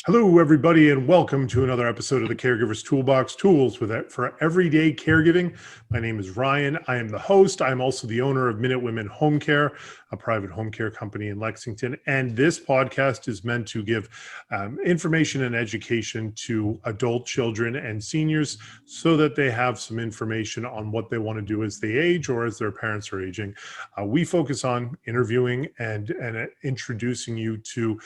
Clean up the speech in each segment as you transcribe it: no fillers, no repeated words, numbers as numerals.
Hello, everybody, and welcome to another episode of the Caregiver's Toolbox, tools for everyday caregiving. My name is Ryan. I am the host. I'm also the owner of Minute Women Home Care, a private home care company in Lexington. And this podcast is meant to give information and education to adult children and seniors so that they have some information on what they want to do as they age or as their parents are aging. We focus on interviewing and introducing you to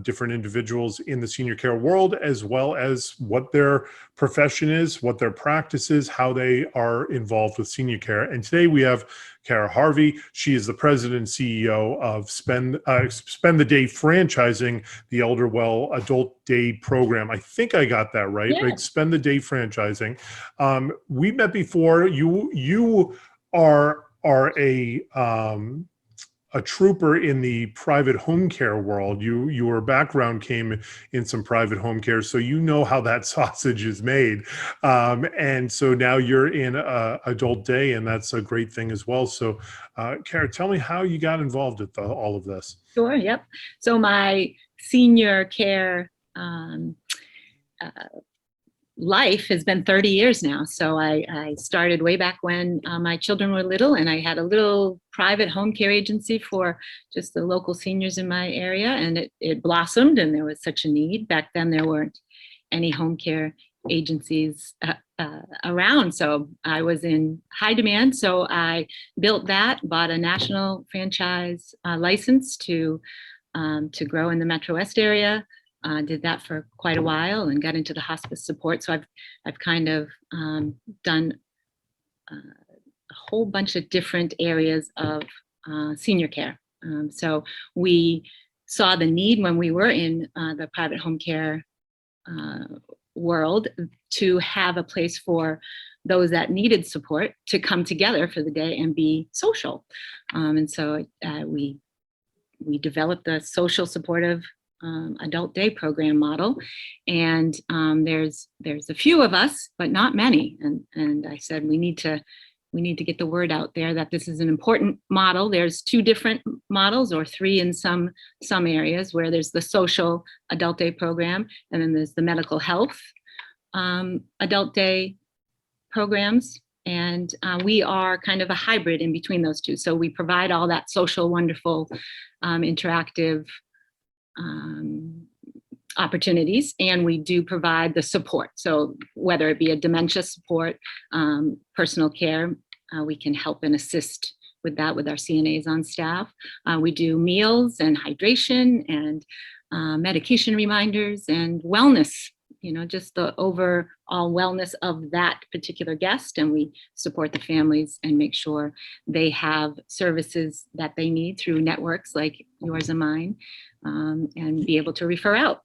different individuals in the senior care world, as well as what their profession is, what their practice is, how they are involved with senior care. And today we have Kara Harvey. She is the president and CEO of Spend the Day Franchising, the Elder Well Adult Day Program. I think I got that right, Yeah. right? Spend the Day Franchising. We met before. You are a trooper in the private home care world. Your background came in some private home care, so you know how that sausage is made. And so now you're in adult day, and that's a great thing as well. So, Kara, tell me how you got involved with all of this. Sure. Yep. So my senior care life has been 30 years now. So I started way back when my children were little, and I had a little private home care agency for just the local seniors in my area, and it blossomed, and there was such a need. Back then there weren't any home care agencies around, so I was in high demand. So I built that, bought a national franchise license to grow in the Metro West area. Did that for quite a while and got into the hospice support. So I've kind of done a whole bunch of different areas of senior care. So we saw the need when we were in the private home care world to have a place for those that needed support to come together for the day and be social. And so we developed the social supportive adult day program model, and there's a few of us, but not many. And I said we need to get the word out there that this is an important model. There's two different models, or three in some areas, where there's the social adult day program, and then there's the medical health adult day programs. And we are kind of a hybrid in between those two. So we provide all that social, wonderful, interactive opportunities, and we do provide the support. So whether it be a dementia support, personal care, we can help and assist with that with our CNAs on staff. We do meals and hydration and medication reminders and wellness, just the overall wellness of that particular guest. And we support the families and make sure they have services that they need through networks like yours and mine, and be able to refer out.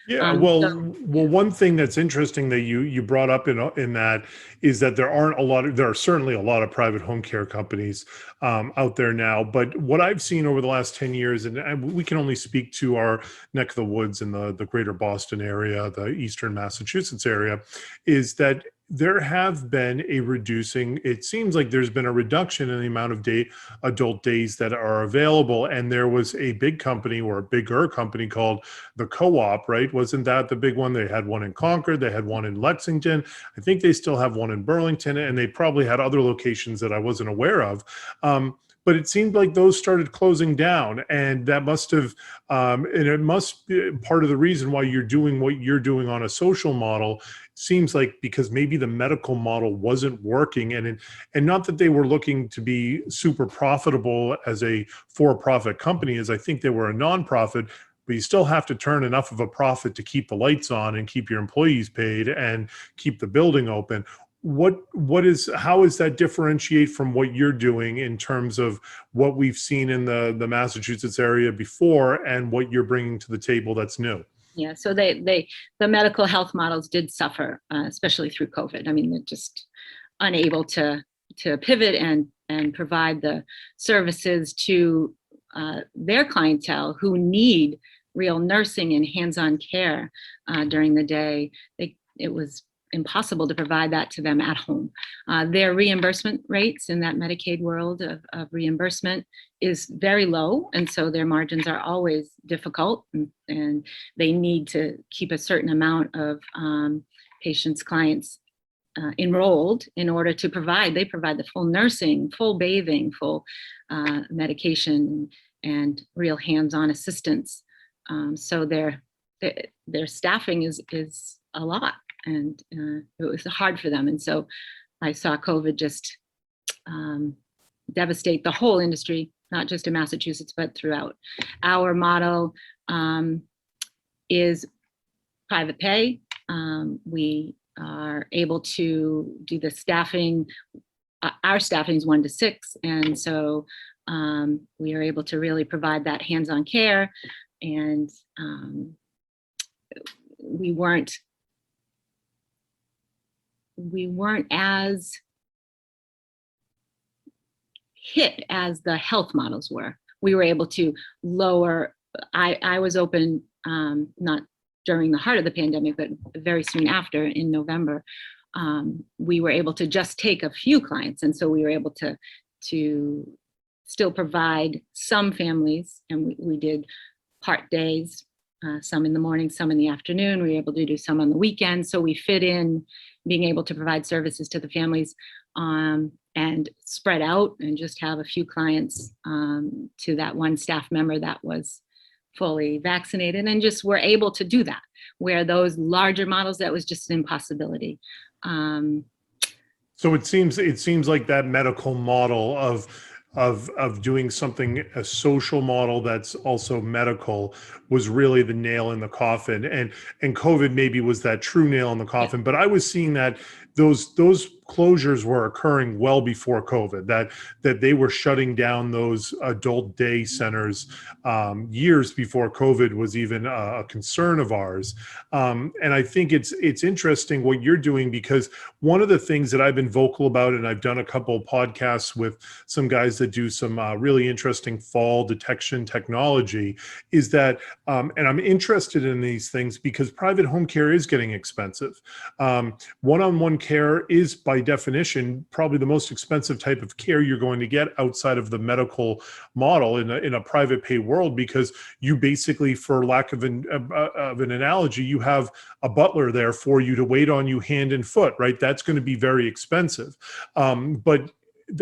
Yeah, one thing that's interesting that you brought up in that is that there are certainly a lot of private home care companies out there now. But what I've seen over the last 10 years, and we can only speak to our neck of the woods in the greater Boston area, the eastern Massachusetts area, is that there have been it seems like there's been a reduction in the amount of adult days that are available. And there was a big company, or a bigger company, called the Co-op, right? Wasn't that the big one? They had one in Concord, they had one in Lexington. I think they still have one in Burlington, and they probably had other locations that I wasn't aware of. But it seemed like those started closing down, and that must have, and it must be part of the reason why you're doing what you're doing on a social model. Seems like because maybe the medical model wasn't working, and not that they were looking to be super profitable as a for-profit company, as I think they were a nonprofit, but you still have to turn enough of a profit to keep the lights on and keep your employees paid and keep the building open. How is that differentiate from what you're doing in terms of what we've seen in the Massachusetts area before and what you're bringing to the table that's new? Yeah, so the medical health models did suffer, especially through COVID. I mean, they're just unable to pivot and provide the services to their clientele who need real nursing and hands-on care during the day. It was impossible to provide that to them at home. Their reimbursement rates in that Medicaid world of reimbursement is very low, and so their margins are always difficult, and they need to keep a certain amount of patients, clients enrolled in order to provide. They provide the full nursing, full bathing, full medication, and real hands-on assistance. So their staffing is a lot, and it was hard for them. And so I saw COVID just devastate the whole industry, not just in Massachusetts, but throughout. Our model is private pay. We are able to do the staffing. Our staffing is 1 to 6. And so we are able to really provide that hands-on care. And we weren't as hit as the health models were. We were able to lower, I was open, not during the heart of the pandemic, but very soon after, in November. We were able to just take a few clients. And so we were able to still provide some families, and we did part days, some in the morning, some in the afternoon. We were able to do some on the weekends. So we fit in being able to provide services to the families and spread out and just have a few clients to that one staff member that was fully vaccinated, and just were able to do that, where those larger models, that was just an impossibility. So it seems like that medical model of doing something, a social model that's also medical, was really the nail in the coffin. And COVID maybe was that true nail in the coffin. But I was seeing that those closures were occurring well before COVID, that they were shutting down those adult day centers years before COVID was even a concern of ours. And I think it's interesting what you're doing, because one of the things that I've been vocal about, and I've done a couple of podcasts with some guys that do some really interesting fall detection technology, is that, and I'm interested in these things because private home care is getting expensive. One-on-one care is, by definition, probably the most expensive type of care you're going to get outside of the medical model in a private pay world, because you basically, for lack of an analogy, you have a butler there for you to wait on you hand and foot, right? That's going to be very expensive. But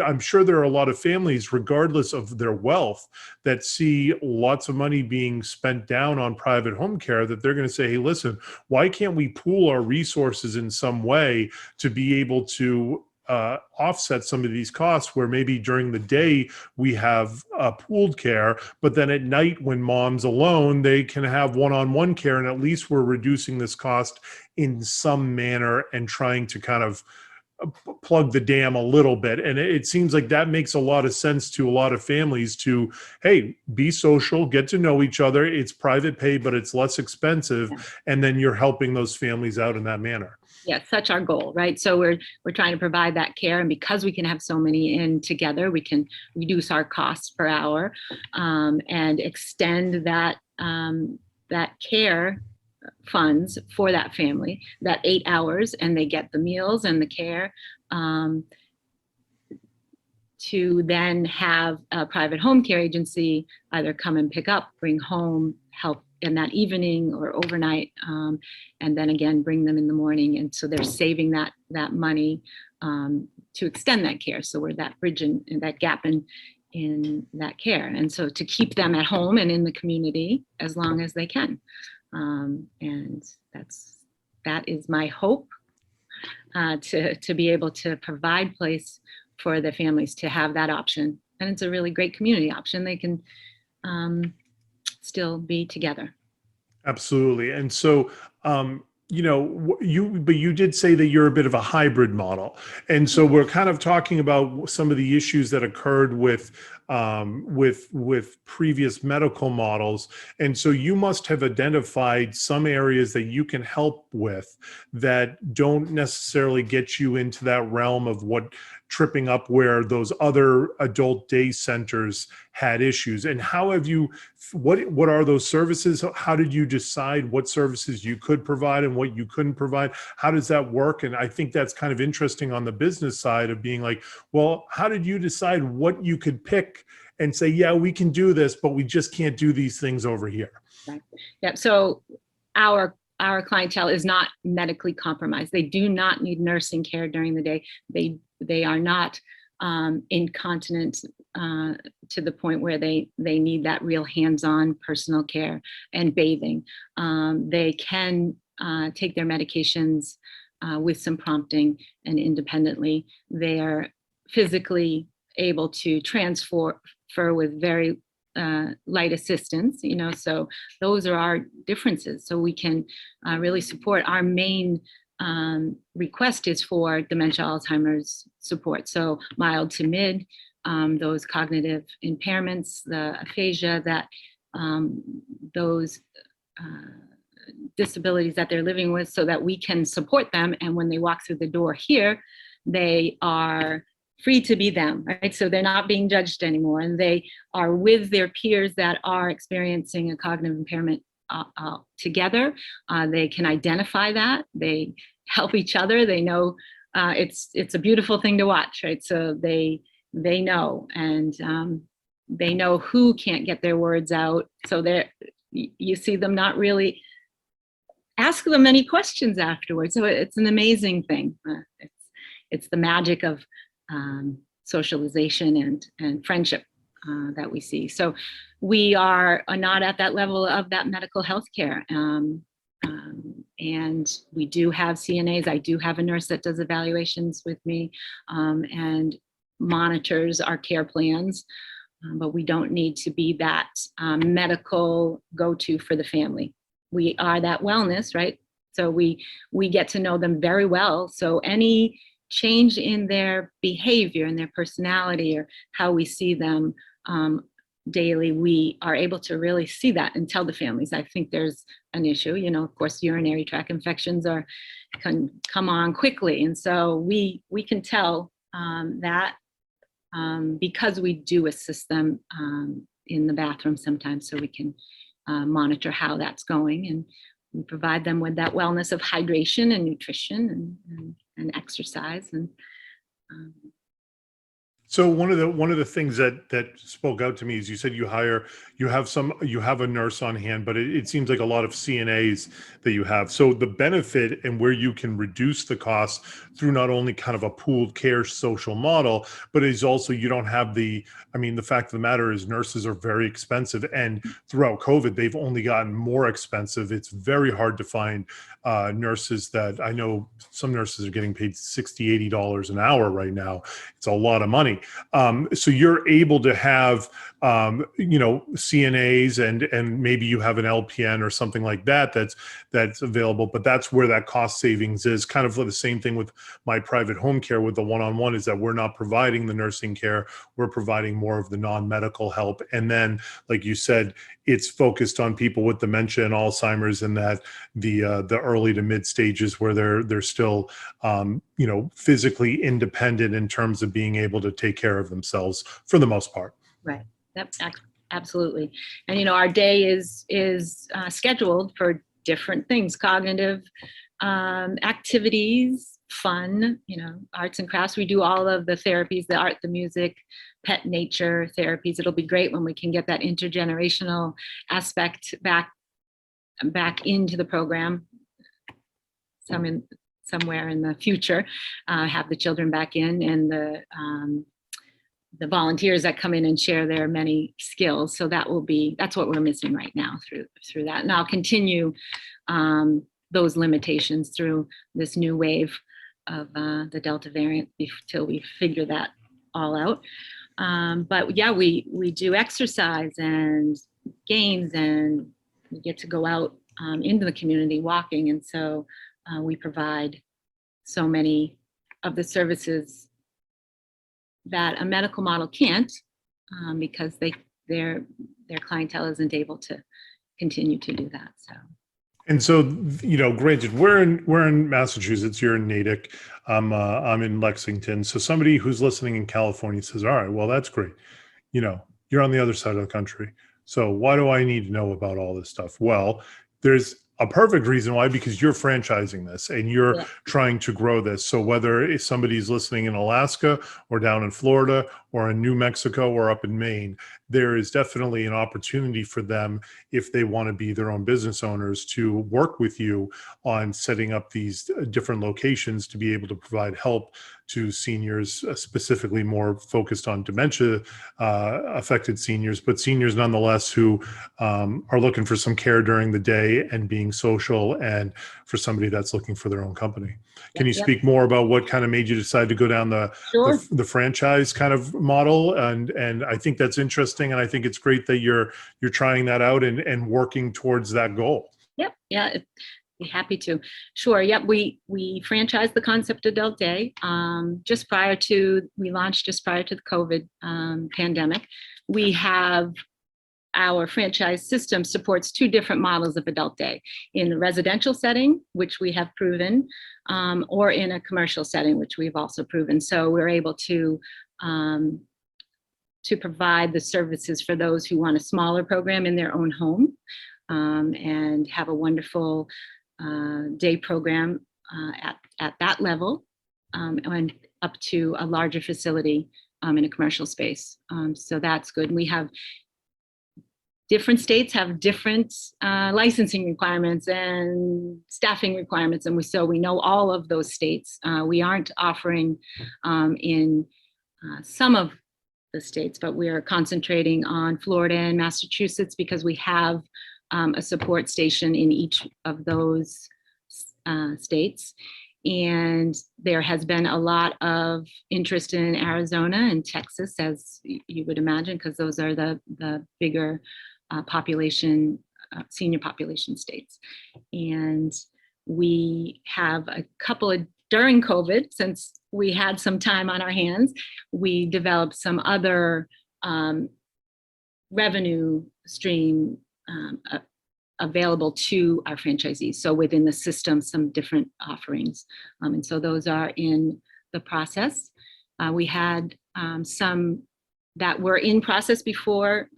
I'm sure there are a lot of families, regardless of their wealth, that see lots of money being spent down on private home care, that they're going to say, hey, listen, why can't we pool our resources in some way to be able to offset some of these costs, where maybe during the day we have pooled care, but then at night when mom's alone, they can have one-on-one care, and at least we're reducing this cost in some manner and trying to kind of plug the dam a little bit. And it seems like that makes a lot of sense to a lot of families to, hey, be social, get to know each other. It's private pay, but it's less expensive. Yeah. And then you're helping those families out in that manner. Yeah, such our goal, right? So we're trying to provide that care, and because we can have so many in together, we can reduce our costs per hour and extend that care funds for that family, that 8 hours, and they get the meals and the care, to then have a private home care agency either come and pick up, bring home, help in that evening or overnight, and then again bring them in the morning. And so they're saving that money to extend that care. So we're that bridge and that gap in that care, and so to keep them at home and in the community as long as they can. And that is my hope, to be able to provide place for the families to have that option. And it's a really great community option. They can still be together. Absolutely. And so, but you did say that you're a bit of a hybrid model. And so we're kind of talking about some of the issues that occurred with with previous medical models. And so you must have identified some areas that you can help with that don't necessarily get you into that realm of what tripping up where those other adult day centers had issues. And how have you, what are those services? How did you decide what services you could provide and what you couldn't provide? How does that work? And I think that's kind of interesting on the business side of being like, well, how did you decide what you could pick and say, yeah, we can do this, but we just can't do these things over here? Right. Yeah. So our clientele is not medically compromised. They do not need nursing care during the day. They are not incontinent to the point where they need that real hands-on personal care and bathing. They can take their medications with some prompting and independently. They are physically able to transfer with very light assistance, so those are our differences. So we can really support. Our main request is for dementia, Alzheimer's support. So mild to mid, those cognitive impairments, the aphasia, that those disabilities that they're living with, so that we can support them. And when they walk through the door here, they are free to be them, right? So they're not being judged anymore, and they are with their peers that are experiencing a cognitive impairment together. They can identify that. They help each other. They know it's a beautiful thing to watch, right? So they know, and they know who can't get their words out. So you see them not really ask them any questions afterwards. So it's an amazing thing. It's the magic of socialization and friendship that we see. So we are not at that level of that medical health care. And we do have CNAs. I do have a nurse that does evaluations with me and monitors our care plans. But we don't need to be that medical go-to for the family. We are that wellness, right? So we get to know them very well. So any change in their behavior and their personality, or how we see them daily, we are able to really see that and tell the families. I think there's an issue, of course, urinary tract infections can come on quickly. And so we can tell that because we do assist them in the bathroom sometimes, so we can monitor how that's going. And we provide them with that wellness of hydration and nutrition and exercise. And so one of the things that spoke out to me is you said you have a nurse on hand, but it seems like a lot of CNAs that you have. So the benefit and where you can reduce the cost through not only kind of a pooled care social model, but is also you don't have the fact of the matter is nurses are very expensive, and throughout COVID, they've only gotten more expensive. It's very hard to find nurses that I know. Some nurses are getting paid $60, $80 an hour right now. It's a lot of money. So you're able to have, CNAs and maybe you have an LPN or something like that that's available, but that's where that cost savings is. Kind of the same thing with my private home care with the one-on-one, is that we're not providing the nursing care, we're providing more of the non-medical help. And then, like you said, it's focused on people with dementia and Alzheimer's, and that the early to mid stages where they're still physically independent in terms of being able to take care of themselves for the most part. right. Yep, absolutely. And our day is scheduled for different things: cognitive activities, fun, arts and crafts. We do all of the therapies, the art, the music, pet nature therapies. It'll be great when we can get that intergenerational aspect back into the program somewhere in the future, have the children back in, and the volunteers that come in and share their many skills. So that's what we're missing right now through that. And I'll continue those limitations through this new wave of the Delta variant till we figure that all out. But yeah, we do exercise and games, and we get to go out into the community walking. And so we provide so many of the services that a medical model can't. because their clientele isn't able to continue to do that. So. And so, granted, we're in Massachusetts. You're in Natick. I'm in Lexington. So somebody who's listening in California says, "All right, well, that's great. You're on the other side of the country. So why do I need to know about all this stuff?" Well, there's a perfect reason why, because you're franchising this and you're Yeah. trying to grow this. So whether if somebody's listening in Alaska or down in Florida or in New Mexico or up in Maine, there is definitely an opportunity for them, if they want to be their own business owners, to work with you on setting up these different locations to be able to provide help to seniors, specifically more focused on dementia affected seniors, but seniors nonetheless who are looking for some care during the day and being social, and for somebody that's looking for their own company. Can you Yep. speak more about what kind of made you decide to go down Sure. the franchise kind of model? And I think that's interesting, and I think it's great that you're trying that out and working towards that goal. Yep. Yeah. Be happy to. Sure. Yep. We franchised the Concept Adult Day we launched just prior to the COVID pandemic. We have our franchise system supports two different models of adult day: in the residential setting, which we have proven, or in a commercial setting, which we've also proven. So we're able to provide the services for those who want a smaller program in their own home, and have a wonderful day program at that level, and up to a larger facility in a commercial space. So that's good. We have different states have different licensing requirements and staffing requirements, and so we know all of those states. We aren't offering in some of the states, but we are concentrating on Florida and Massachusetts because we have a support station in each of those states. And there has been a lot of interest in Arizona and Texas, as you would imagine, because those are the bigger senior population states. And we have a couple of, during COVID, since we had some time on our hands, we developed some other revenue stream available to our franchisees. So within the system, some different offerings. And so those are in the process. We had some that were in process before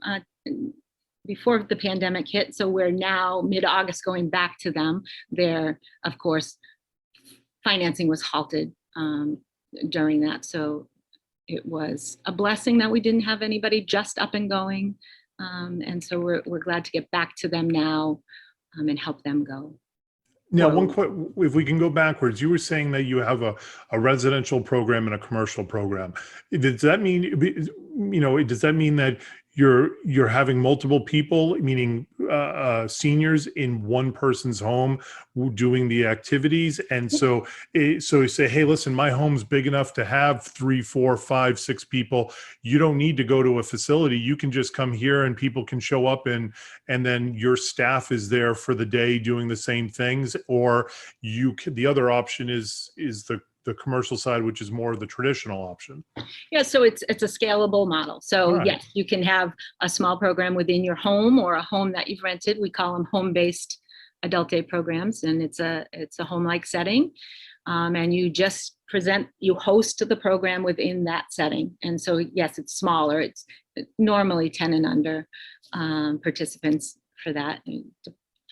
the pandemic hit. So we're now mid-August going back to them. There, of course, financing was halted during that. So it was a blessing that we didn't have anybody just up and going. And so we're glad to get back to them now and help them go. Now, if we can go backwards, you were saying that you have a residential program and a commercial program. Does that mean, does that mean that you're having multiple people, meaning seniors in one person's home doing the activities? And so you say, hey, listen, my home's big enough to have 3, 4, 5, 6 people. You don't need to go to a facility. You can just come here and people can show up, and then your staff is there for the day doing the same things. Or the other option is the commercial side, which is more of the traditional option. Yeah, so it's a scalable model. So right. Yes, you can have a small program within your home or a home that you've rented. We call them home-based adult day programs, and it's a home-like setting. And you just you host the program within that setting. And so yes, it's smaller. It's normally 10 and under participants for that,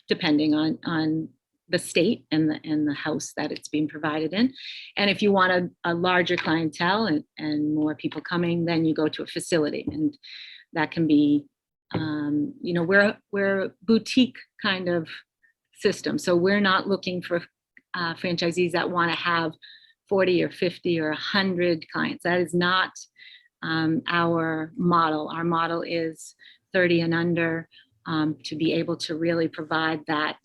depending on the state and the house that it's being provided in. And if you want a larger clientele and more people coming, then you go to a facility, and that can be, we're a boutique kind of system. So we're not looking for franchisees that want to have 40 or 50 or 100 clients. That is not our model. Our model is 30 and under, to be able to really provide that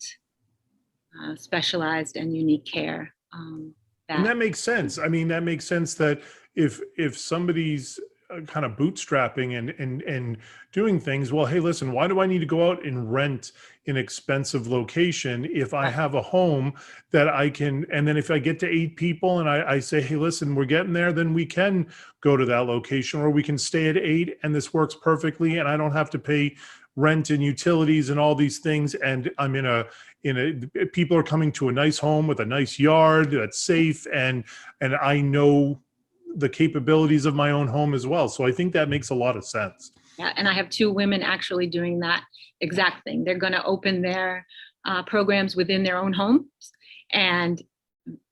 specialized and unique care. And that makes sense. I mean, that makes sense that if somebody's kind of bootstrapping and doing things. Well, hey, listen, why do I need to go out and rent an expensive location if I have a home that I can, and then if I get to 8 people and I say, hey, listen, we're getting there, then we can go to that location, or we can stay at 8 and this works perfectly and I don't have to pay rent and utilities and all these things. And I'm people are coming to a nice home with a nice yard that's safe, and I know the capabilities of my own home as well. So I think that makes a lot of sense. Yeah, and I have 2 women actually doing that exact thing. They're going to open their programs within their own homes,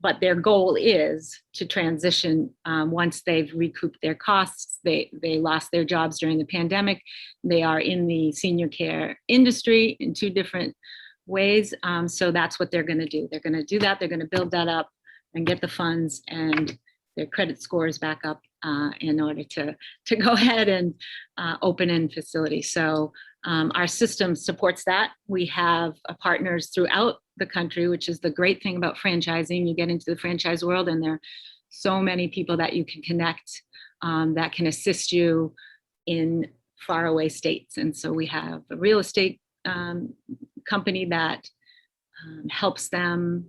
but their goal is to transition once they've recouped their costs. They lost their jobs during the pandemic. They are in the senior care industry in 2 different ways. So that's what they're going to do. They're going to do that. They're going to build that up and get the funds and their credit scores back up in order to go ahead and open in facilities. So our system supports that. We have partners throughout the country, which is the great thing about franchising. You get into the franchise world and there are so many people that you can connect that can assist you in faraway states. And so we have a real estate company that helps them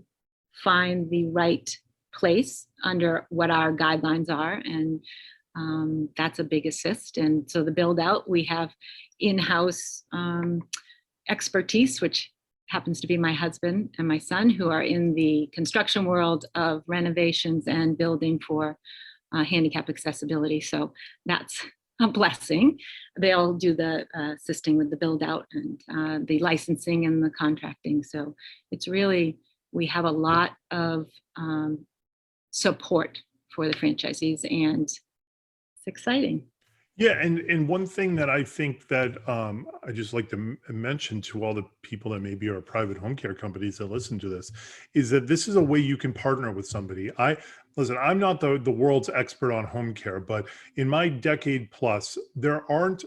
find the right place under what our guidelines are, and that's a big assist. And so the build out, we have in-house expertise, which happens to be my husband and my son, who are in the construction world of renovations and building for handicap accessibility. So that's a blessing. They'll do the assisting with the build out and the licensing and the contracting. So it's really, we have a lot of support for the franchisees, and it's exciting. Yeah, and one thing that I think that I just like to mention to all the people that maybe are private home care companies that listen to this is that this is a way you can partner with somebody. Listen, I'm not the world's expert on home care, but in my decade plus, there aren't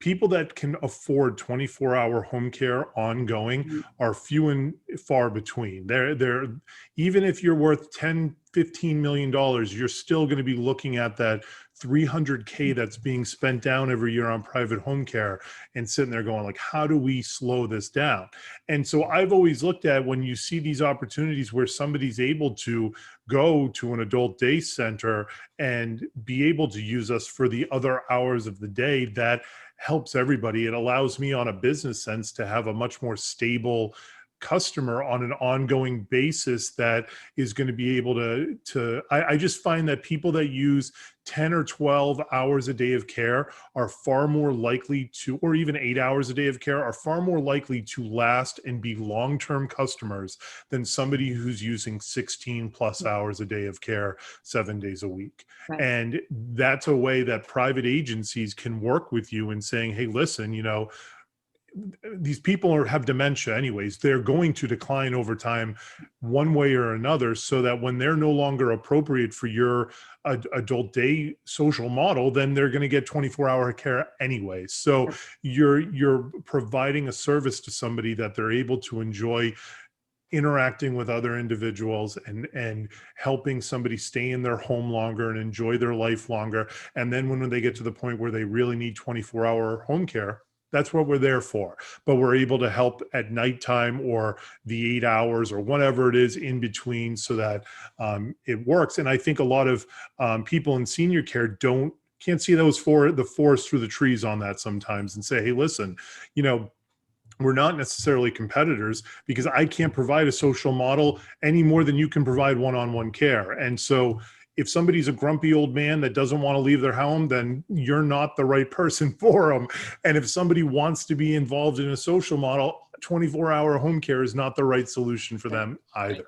people that can afford 24-hour home care ongoing are few and far between. They're even if you're worth 10, $15 million, you're still going to be looking at that $300K that's being spent down every year on private home care and sitting there going like, how do we slow this down? And so I've always looked at when you see these opportunities where somebody's able to go to an adult day center and be able to use us for the other hours of the day, that helps everybody. It allows me on a business sense to have a much more stable customer on an ongoing basis that is going to be able I just find that people that use 10 or 12 hours a day of care are far more likely to, or even 8 hours a day of care, are far more likely to last and be long-term customers than somebody who's using 16 plus hours a day of care 7 days a week. Right. And that's a way that private agencies can work with you in saying, hey, listen, these people have dementia anyways. They're going to decline over time one way or another, so that when they're no longer appropriate for your adult day social model, then they're going to get 24-hour care anyway. So you're providing a service to somebody that they're able to enjoy interacting with other individuals and helping somebody stay in their home longer and enjoy their life longer. And then when they get to the point where they really need 24-hour home care, that's what we're there for. But we're able to help at nighttime or the 8 hours or whatever it is in between, so that it works. And I think a lot of people in senior care can't see the forest through the trees on that sometimes, and say, hey, listen, we're not necessarily competitors, because I can't provide a social model any more than you can provide one-on-one care. And so if somebody's a grumpy old man that doesn't want to leave their home, then you're not the right person for them. And if somebody wants to be involved in a social model, 24-hour home care is not the right solution for them either.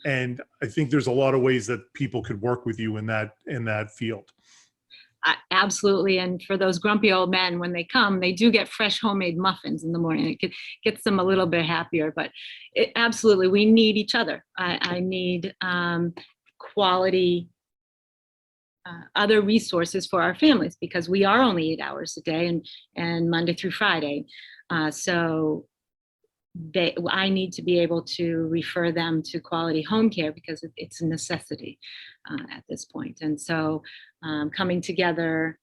And I think there's a lot of ways that people could work with you in that field. Absolutely. And for those grumpy old men, when they come, they do get fresh homemade muffins in the morning. It gets them a little bit happier, but absolutely, we need each other. I need quality other resources for our families, because we are only 8 hours a day and Monday through Friday. So I need to be able to refer them to quality home care because it's a necessity at this point. And so coming together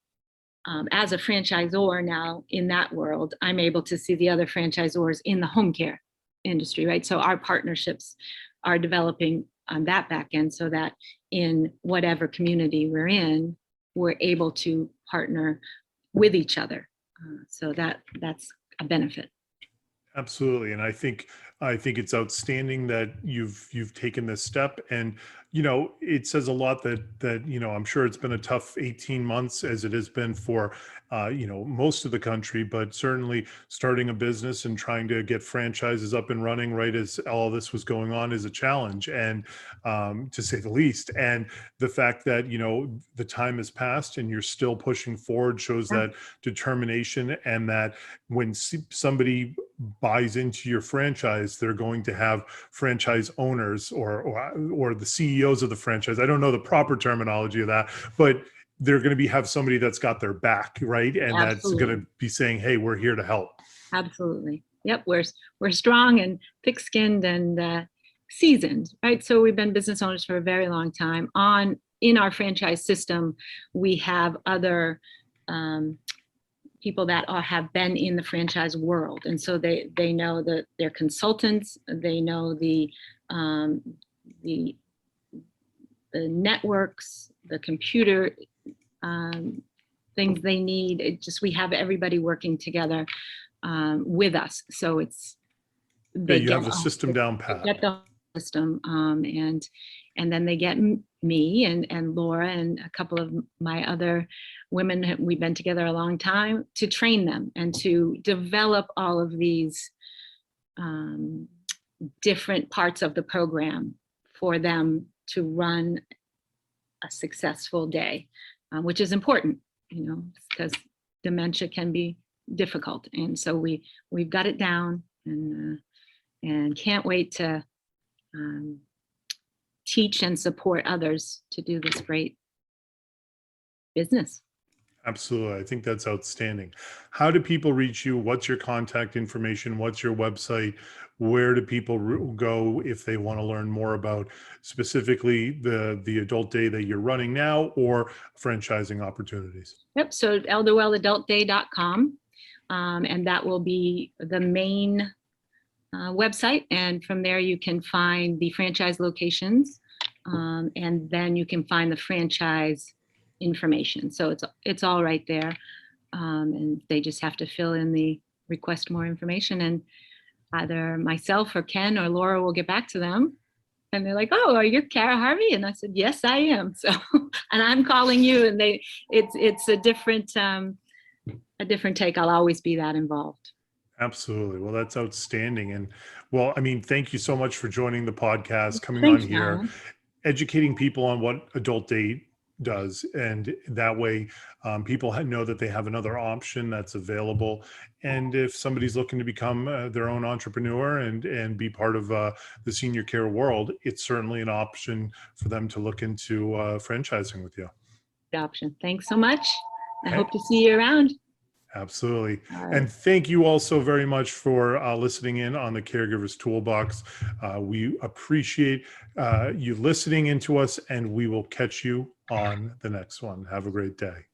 as a franchisor now in that world, I'm able to see the other franchisors in the home care industry, right? So our partnerships are developing on that back end so that in whatever community we're in, we're able to partner with each other. So that's a benefit. Absolutely. And I think it's outstanding that you've taken this step. And it says a lot that I'm sure it's been a tough 18 months as it has been for most of the country, but certainly starting a business and trying to get franchises up and running right as all this was going on is a challenge, and to say the least. And the fact that the time has passed and you're still pushing forward shows that determination, and that when somebody buys into your franchise, they're going to have franchise owners or the CEOs of the franchise. I don't know the proper terminology of that, but they're going to have somebody that's got their back, right? And that's going to be saying, hey, we're here to help. Absolutely. Yep. We're strong and thick-skinned and seasoned, right? So we've been business owners for a very long time. In our franchise system, we have other people that have been in the franchise world, and so they know that they're consultants. They know the networks, the computer things they need. We have everybody working together with us, so you have the system down pat. Get the system, and then they get me and Laura and a couple of my other women. We've been together a long time to train them and to develop all of these different parts of the program for them to run a successful day, which is important, because dementia can be difficult. And so we've got it down, and can't wait to teach and support others to do this great business. Absolutely. I think that's outstanding. How do people reach you? What's your contact information? What's your website? Where do people go if they want to learn more about specifically the adult day that you're running now, or franchising opportunities? Yep. So elderwelladultday.com. And that will be the main website. And from there, you can find the franchise locations. And then you can find the franchise information. So it's all right there. And they just have to fill in the request more information, and either myself or Ken or Laura will get back to them. And they're like, "Oh, are you Kara Harvey?" And I said, "Yes, I am." So, and I'm calling you, and it's a different take. I'll always be that involved. Absolutely. Well, that's outstanding. And well, I mean, thank you so much for joining the podcast, coming Thanks, on here, Alan. educating people on what Adult Day does. And that way people know that they have another option that's available. And if somebody's looking to become their own entrepreneur and be part of the senior care world, it's certainly an option for them to look into franchising with you. Good option. Thanks so much. I Okay. hope to see you around. Absolutely. All right. And thank you all so very much for listening in on the Caregivers Toolbox. We appreciate you listening into us, and we will catch you on the next one. Have a great day.